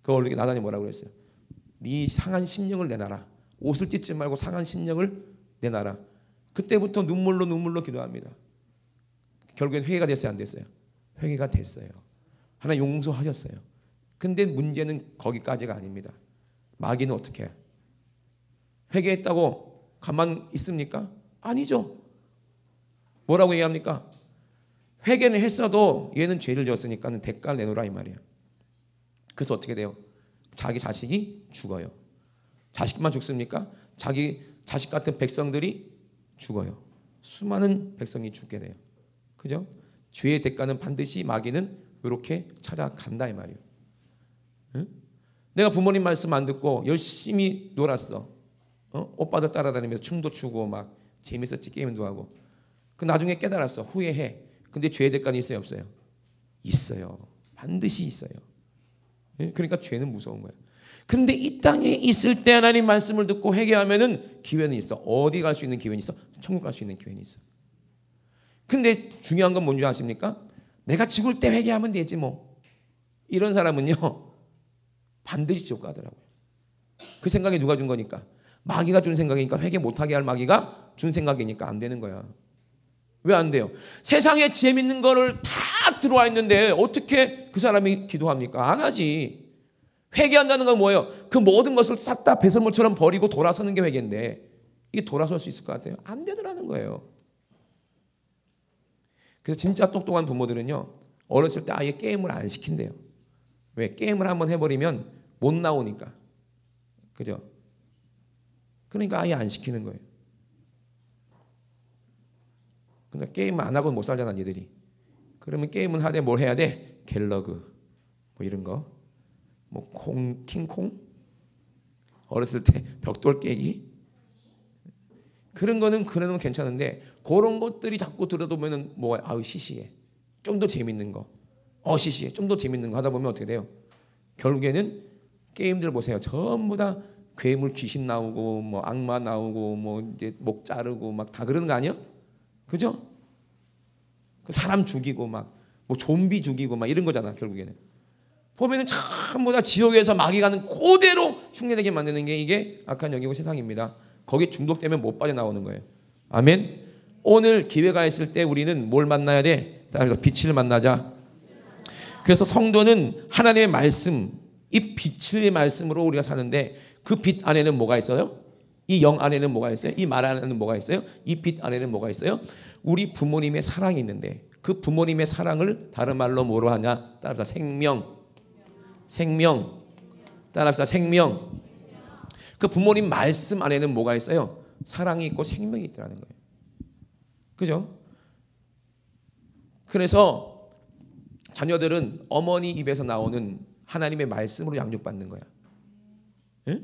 그 원래 나단이 뭐라고 그랬어요? 네 상한 심령을 내놔라. 옷을 찢지 말고 상한 심령을 내놔라. 그때부터 눈물로 기도합니다. 결국엔 회개가 됐어요, 안 됐어요? 회개가 됐어요. 하나님 용서하셨어요. 근데 문제는 거기까지가 아닙니다. 마귀는 어떻게 해요? 회개했다고 가만 있습니까? 아니죠. 뭐라고 얘기합니까? 회개는 했어도 얘는 죄를 졌으니까 대가를 내놓으라 이 말이에요. 그래서 어떻게 돼요? 자기 자식이 죽어요. 자식만 죽습니까? 자기 자식 같은 백성들이 죽어요. 수많은 백성이 죽게 돼요. 그죠? 죄의 대가는 반드시 마귀는 이렇게 찾아간다 이 말이에요. 응? 내가 부모님 말씀 안 듣고 열심히 놀았어. 오빠들 따라다니면서 춤도 추고 막 재밌었지, 게임도 하고. 그 나중에 깨달았어. 후회해. 근데 죄의 대가는 있어요, 없어요? 있어요. 반드시 있어요. 그러니까 죄는 무서운 거예요. 근데 이 땅에 있을 때 하나님 말씀을 듣고 회개하면은 기회는 있어. 어디 갈 수 있는 기회는 있어? 천국 갈 수 있는 기회는 있어. 근데 중요한 건 뭔지 아십니까? 내가 죽을 때 회개하면 되지 뭐. 이런 사람은요 반드시 지옥 가더라고요. 그 생각이 누가 준 거니까? 마귀가 준 생각이니까. 회개 못하게 할 마귀가 준 생각이니까 안 되는 거야. 왜 안 돼요? 세상에 재밌는 거를 다 들어와 있는데 어떻게 그 사람이 기도합니까? 안 하지. 회개한다는 건 뭐예요? 그 모든 것을 싹 다 배설물처럼 버리고 돌아서는 게 회개인데 이게 돌아설 수 있을 것 같아요? 안 되더라는 거예요. 그래서 진짜 똑똑한 부모들은요 어렸을 때 아예 게임을 안 시킨대요. 왜? 게임을 한번 해버리면 못 나오니까. 그죠? 그러니까 아예 안 시키는 거예요. 근데 게임 안 하고는 못 살잖아 니들이. 그러면 게임은 하되 뭘 해야 돼? 갤러그 뭐 이런 거, 뭐 킹콩, 어렸을 때 벽돌 깨기, 그런 거는 그러면 괜찮은데 그런 것들이 자꾸 들어보면은 뭐 아우 시시해. 좀 더 재밌는 거, 시시해. 좀 더 재밌는 거 하다 보면 어떻게 돼요? 결국에는 게임들 보세요. 전부 다 괴물 귀신 나오고 뭐 악마 나오고 뭐 이제 목 자르고 막 다 그러는 거 아니야? 그죠? 그 사람 죽이고 막 뭐 좀비 죽이고 막 이런 거잖아. 결국에는 보면은 전부 다 지옥에서 마귀 가는 그대로 흉내내게 만드는 게 이게 악한 영이고 세상입니다. 거기에 중독되면 못 빠져나오는 거예요. 아멘. 오늘 기회가 있을 때 우리는 뭘 만나야 돼? 따라서 빛을 만나자. 그래서 성도는 하나님의 말씀, 이 빛의 말씀으로 우리가 사는데 그 빛 안에는 뭐가 있어요? 이 영 안에는 뭐가 있어요? 이 말 안에는 뭐가 있어요? 이 빛 안에는 뭐가 있어요? 우리 부모님의 사랑이 있는데 그 부모님의 사랑을 다른 말로 뭐로 하냐? 따라합시다. 생명. 따라합시다. 생명. 그 부모님 말씀 안에는 뭐가 있어요? 사랑이 있고 생명이 있다는 거예요. 그죠? 그래서 자녀들은 어머니 입에서 나오는 하나님의 말씀으로 양육받는 거야. 예?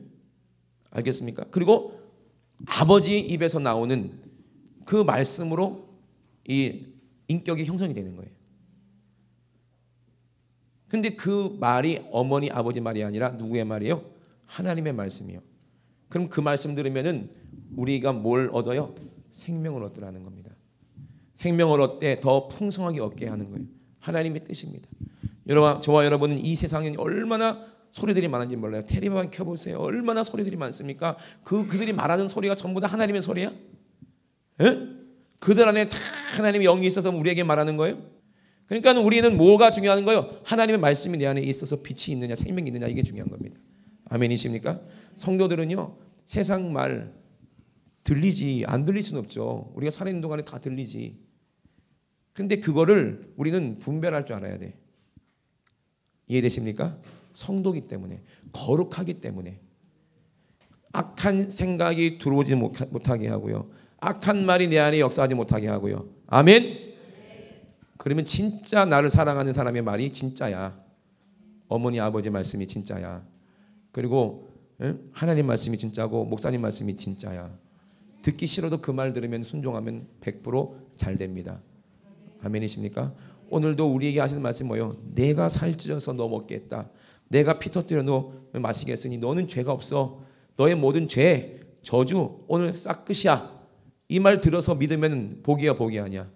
알겠습니까? 그리고 아버지 입에서 나오는 그 말씀으로 이 인격이 형성이 되는 거예요. 근데 그 말이 어머니 아버지 말이 아니라 누구의 말이에요? 하나님의 말씀이요. 그럼 그 말씀 들으면은 우리가 뭘 얻어요? 생명을 얻으라는 겁니다. 생명을 얻되 더 풍성하게 얻게 하는 거예요. 하나님의 뜻입니다. 여러분, 저와 여러분은 이 세상에 얼마나 소리들이 많은지 몰라요. 텔레비만 켜보세요. 얼마나 소리들이 많습니까? 그들이 말하는 소리가 전부 다 하나님의 소리야? 에? 그들 안에 다 하나님의 영이 있어서 우리에게 말하는 거예요. 그러니까 우리는 뭐가 중요한 거예요? 하나님의 말씀이 내 안에 있어서 빛이 있느냐 생명이 있느냐 이게 중요한 겁니다. 아멘이십니까? 성도들은요 세상 말 들리지 안 들릴 수는 없죠. 우리가 살아있는 동안에 다 들리지. 근데 그거를 우리는 분별할 줄 알아야 돼. 이해되십니까? 성도기 때문에 거룩하기 때문에 악한 생각이 들어오지 못하게 하고요. 악한 말이 내 안에 역사하지 못하게 하고요. 아멘. 그러면 진짜 나를 사랑하는 사람의 말이 진짜야. 어머니 아버지 말씀이 진짜야. 그리고 하나님 말씀이 진짜고 목사님 말씀이 진짜야. 듣기 싫어도 그 말 들으면 순종하면 100% 잘 됩니다. 아멘이십니까? 오늘도 우리에게 하시는 말씀이 뭐예요? 내가 살찌어서 너 먹겠다. 내가 피 터뜨려 너 마시겠으니 너는 죄가 없어. 너의 모든 죄, 저주 오늘 싹 끝이야. 이 말 들어서 믿으면 복이야 복이 아니야.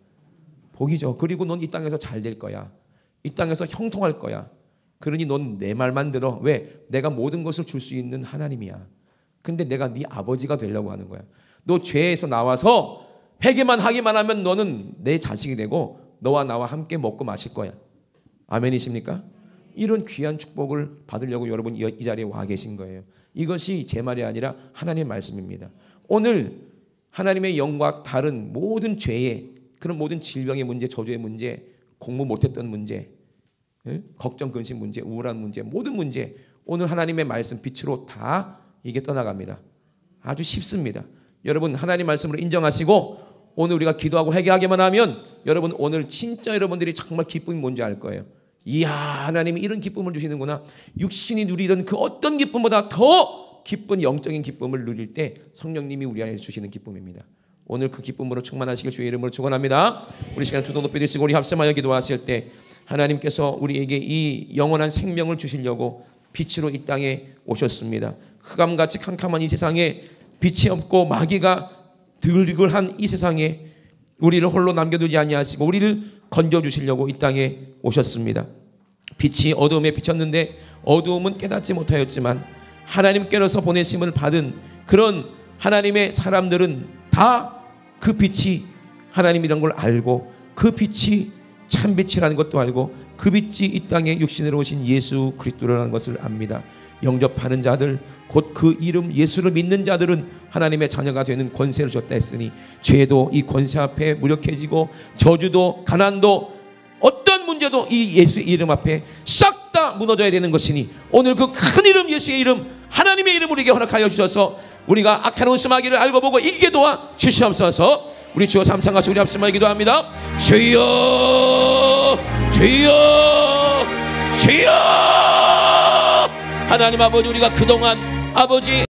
복이죠. 그리고 넌 이 땅에서 잘 될 거야. 이 땅에서 형통할 거야. 그러니 넌 내 말만 들어. 왜? 내가 모든 것을 줄 수 있는 하나님이야. 근데 내가 네 아버지가 되려고 하는 거야. 너 죄에서 나와서 회개만 하기만 하면 너는 내 자식이 되고 너와 나와 함께 먹고 마실 거야. 아멘이십니까? 이런 귀한 축복을 받으려고 여러분 이 자리에 와 계신 거예요. 이것이 제 말이 아니라 하나님의 말씀입니다. 오늘 하나님의 영과 다른 모든 죄의 그런 모든 질병의 문제, 저주의 문제, 공부 못했던 문제, 걱정, 근심 문제, 우울한 문제, 모든 문제 오늘 하나님의 말씀 빛으로 다 이게 떠나갑니다. 아주 쉽습니다. 여러분 하나님 말씀으로 인정하시고 오늘 우리가 기도하고 회개하기만 하면 여러분 오늘 진짜 여러분들이 정말 기쁨이 뭔지 알 거예요. 이야 하나님이 이런 기쁨을 주시는구나. 육신이 누리던 그 어떤 기쁨보다 더 기쁜 영적인 기쁨을 누릴 때 성령님이 우리 안에 주시는 기쁨입니다. 오늘 그 기쁨으로 충만하시길 주의 이름으로 축원합니다. 우리 시간 두 손 높이 드시고 우리 합심하여 기도하실 때 하나님께서 우리에게 이 영원한 생명을 주시려고 빛으로 이 땅에 오셨습니다. 흑암같이 캄캄한 이 세상에 빛이 없고 마귀가 드글드글한 이 세상에 우리를 홀로 남겨두지 아니하시고 우리를 건져주시려고 이 땅에 오셨습니다. 빛이 어두움에 비쳤는데 어두움은 깨닫지 못하였지만 하나님께로서 보내심을 받은 그런 하나님의 사람들은 다 그 빛이 하나님이란 걸 알고 그 빛이 참 빛이라는 것도 알고 그 빛이 이 땅에 육신으로 오신 예수 그리스도라는 것을 압니다. 영접하는 자들 곧 그 이름 예수를 믿는 자들은 하나님의 자녀가 되는 권세를 줬다 했으니 죄도 이 권세 앞에 무력해지고 저주도 가난도 어떤 문제도 이 예수의 이름 앞에 싹 다 무너져야 되는 것이니 오늘 그 큰 이름 예수의 이름 하나님의 이름을 우리에게 허락하여 주셔서 우리가 악한 온수마귀를 알고 보고 이기게 도와 주시옵소서. 우리 주여 삼상같이 우리 합심하여 기도합니다. 주여 주여 주여 하나님 아버지 우리가 그동안 아버지